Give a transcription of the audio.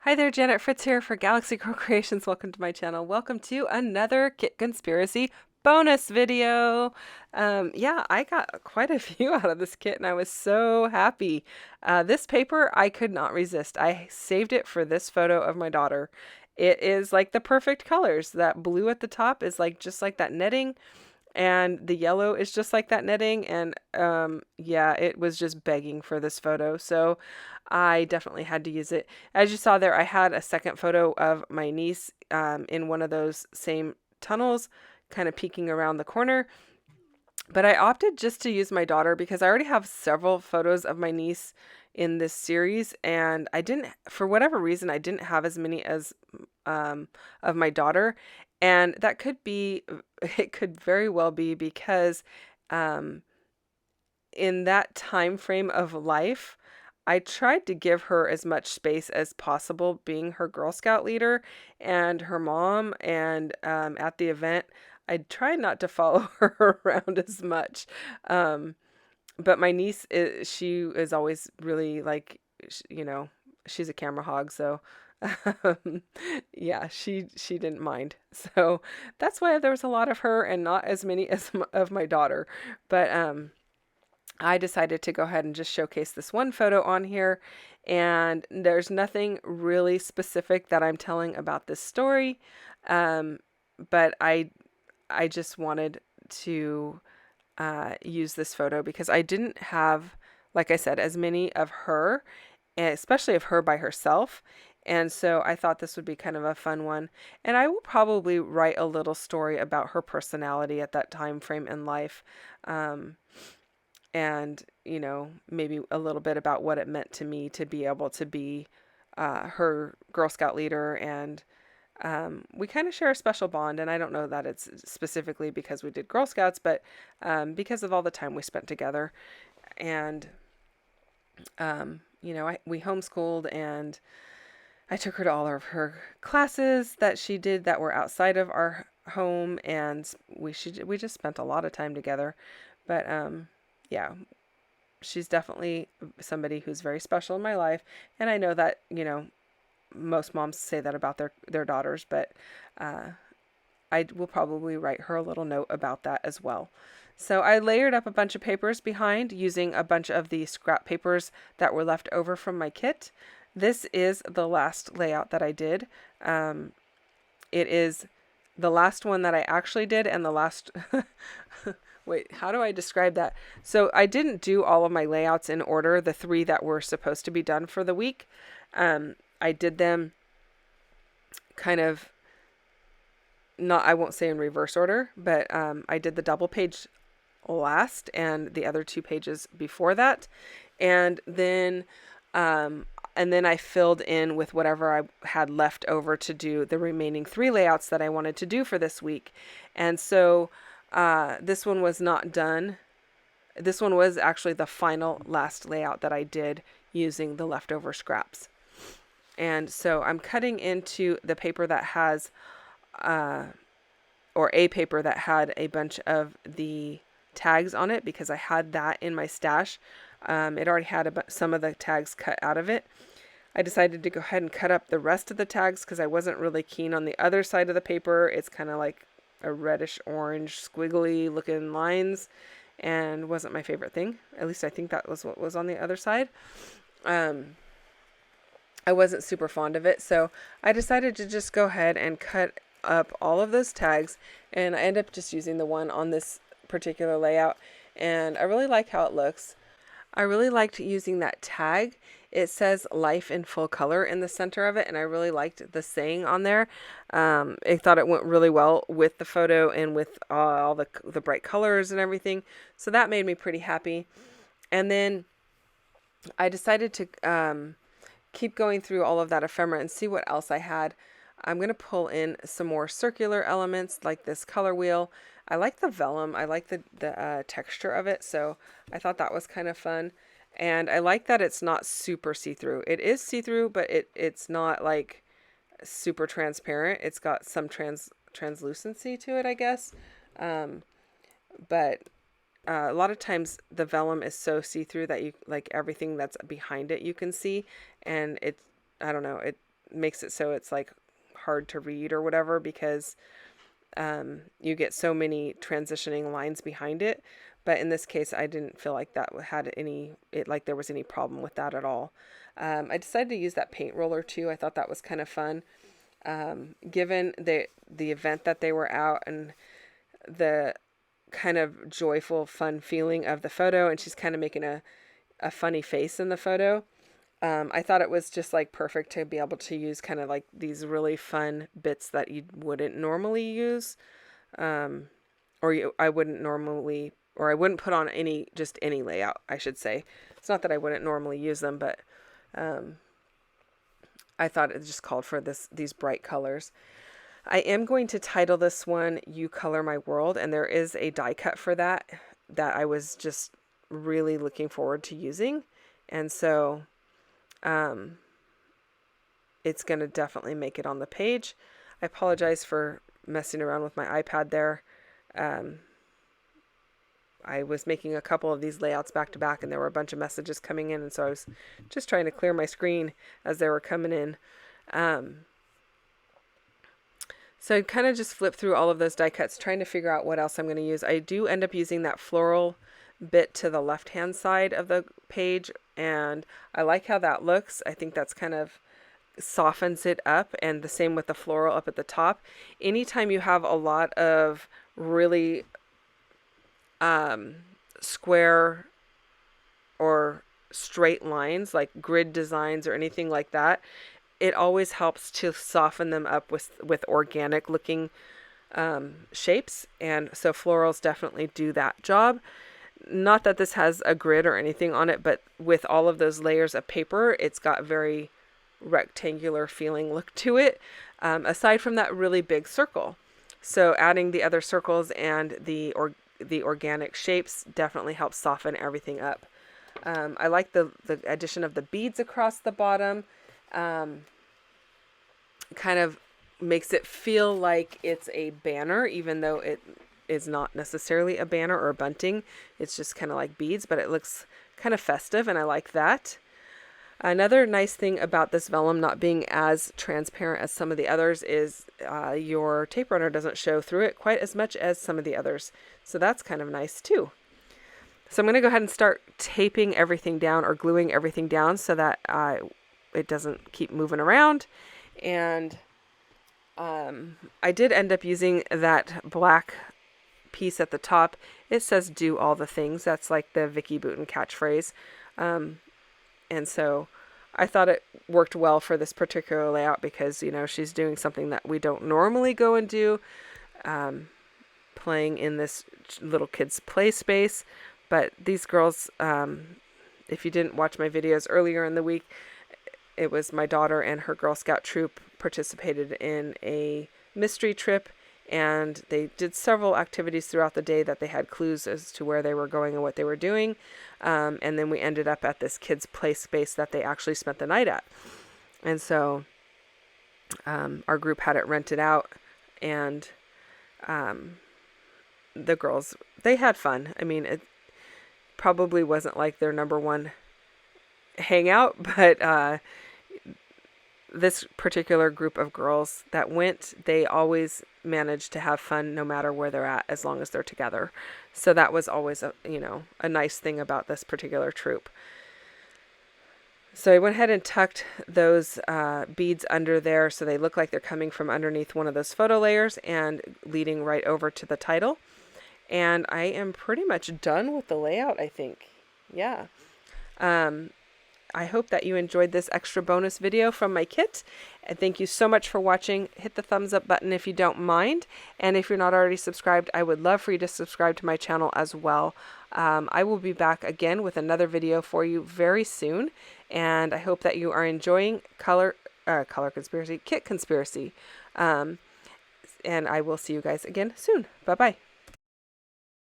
Hi there, Janet Fritz here for Galaxy Girl Creations. Welcome to my channel. Welcome to another Kit Conspiracy bonus video. Yeah, I got quite a few out of this kit and I was so happy. This paper, I could not resist. I saved it for this photo of my daughter. It is like the perfect colors. That blue at the top is like just like that netting, and the yellow is just like that knitting. And yeah, it was just begging for this photo, so I definitely had to use it. As you saw there, I had a second photo of my niece in one of those same tunnels, kind of peeking around the corner, but I opted just to use my daughter because I already have several photos of my niece in this series, and I didn't, for whatever reason, I didn't have as many as of my daughter, and that could be, it could very well be because um, in that time frame of life, I tried to give her as much space as possible, being her Girl Scout leader and her mom, and at the event, I tried not to follow her around as much. Um, but my niece, she is always really like, she's a camera hog, so um, yeah, she didn't mind. So that's why there was a lot of her and not as many as of my daughter. But I decided to go ahead and just showcase this one photo on here. And there's nothing really specific that I'm telling about this story. Um, but I just wanted to use this photo because I didn't have, like I said, as many of her, especially of her by herself. And so I thought this would be kind of a fun one. And I will probably write a little story about her personality at that time frame in life. Um, and, maybe a little bit about what it meant to me to be able to be her Girl Scout leader. And we kind of share a special bond, and I don't know that it's specifically because we did Girl Scouts, but because of all the time we spent together. And, we homeschooled, and I took her to all of her classes that she did that were outside of our home, and we just spent a lot of time together. But yeah, she's definitely somebody who's very special in my life, and I know that most moms say that about their daughters, but I will probably write her a little note about that as well. So I layered up a bunch of papers behind using a bunch of the scrap papers that were left over from my kit. This is the last layout that I did. It is the last one that I actually did, and the last wait, how do I describe that? So I didn't do all of my layouts in order, the three that were supposed to be done for the week. I did them kind of, not, I won't say in reverse order, but I did the double page last and the other two pages before that. And then I filled in with whatever I had left over to do the remaining three layouts that I wanted to do for this week. And so this one was not done. This one was actually the final last layout that I did using the leftover scraps. And so I'm cutting into the paper that has, or a paper that had a bunch of the tags on it, because I had that in my stash. It already had some of the tags cut out of it. I decided to go ahead and cut up the rest of the tags because I wasn't really keen on the other side of the paper. It's kind of like a reddish orange squiggly looking lines, and wasn't my favorite thing. At least I think that was what was on the other side. I wasn't super fond of it, so I decided to just go ahead and cut up all of those tags, and I end up just using the one on this particular layout, and I really like how it looks. I really liked using that tag. It says life in full color in the center of it, and I really liked the saying on there. I thought it went really well with the photo and with all the bright colors and everything, so that made me pretty happy. And then I decided to keep going through all of that ephemera and see what else I had. I'm going to pull in some more circular elements like this color wheel. I like the vellum. I like the texture of it, so I thought that was kind of fun. And I like that it's not super see-through. It is see-through, but it's not like super transparent. It's got some translucency to it, I guess. But a lot of times the vellum is so see-through that you, like, everything that's behind it you can see, and I don't know, makes it so it's like hard to read or whatever, because you get so many transitioning lines behind it. But in this case, I didn't feel like that had like there was any problem with that at all. I decided to use that paint roller too. I thought that was kind of fun. Given the event that they were out and the kind of joyful, fun feeling of the photo, and she's kind of making a funny face in the photo. I thought it was just like perfect to be able to use kind of like these really fun bits that you wouldn't normally use. I wouldn't put on just any layout, I should say. It's not that I wouldn't normally use them, but I thought it just called for these bright colors. I am going to title this one "You Color My World," and there is a die cut for that I was just really looking forward to using. And so it's going to definitely make it on the page. I apologize for messing around with my iPad there. I was making a couple of these layouts back to back, and there were a bunch of messages coming in, and so I was just trying to clear my screen as they were coming in. So I kind of just flipped through all of those die cuts, trying to figure out what else I'm going to use. I do end up using that floral bit to the left-hand side of the page, and I like how that looks. I think that's kind of softens it up, and the same with the floral up at the top. Anytime you have a lot of really square or straight lines, like grid designs or anything like that, it always helps to soften them up with organic looking shapes. And so florals definitely do that job. Not that this has a grid or anything on it, but with all of those layers of paper, it's got very rectangular feeling look to it, aside from that really big circle. So adding the other circles and the organic shapes definitely helps soften everything up. I like the addition of the beads across the bottom. Kind of makes it feel like it's a banner, even though it is not necessarily a banner or a bunting. It's just kind of like beads, but it looks kind of festive, and I like that. Another nice thing about this vellum not being as transparent as some of the others is your tape runner doesn't show through it quite as much as some of the others. So that's kind of nice too. So I'm going to go ahead and start taping everything down or gluing everything down so that it doesn't keep moving around. And I did end up using that black piece at the top. It says "do all the things." That's like the Vicky Bouton catchphrase. And so I thought it worked well for this particular layout because, you know, she's doing something that we don't normally go and do, playing in this little kids' play space. But these girls, if you didn't watch my videos earlier in the week, it was my daughter and her Girl Scout troop participated in a mystery trip, and they did several activities throughout the day that they had clues as to where they were going and what they were doing. And then we ended up at this kids' play space that they actually spent the night at. And so our group had it rented out, and the girls, they had fun. I mean, it probably wasn't like their number one hangout, but this particular group of girls that went, they always manage to have fun no matter where they're at, as long as they're together. So that was always a nice thing about this particular troop. So I went ahead and tucked those beads under there so they look like they're coming from underneath one of those photo layers and leading right over to the title. And I am pretty much done with the layout, I think. Yeah. I hope that you enjoyed this extra bonus video from my kit. And thank you so much for watching. Hit the thumbs up button if you don't mind. And if you're not already subscribed, I would love for you to subscribe to my channel as well. I will be back again with another video for you very soon. And I hope that you are enjoying Kit Conspiracy. And I will see you guys again soon. Bye-bye.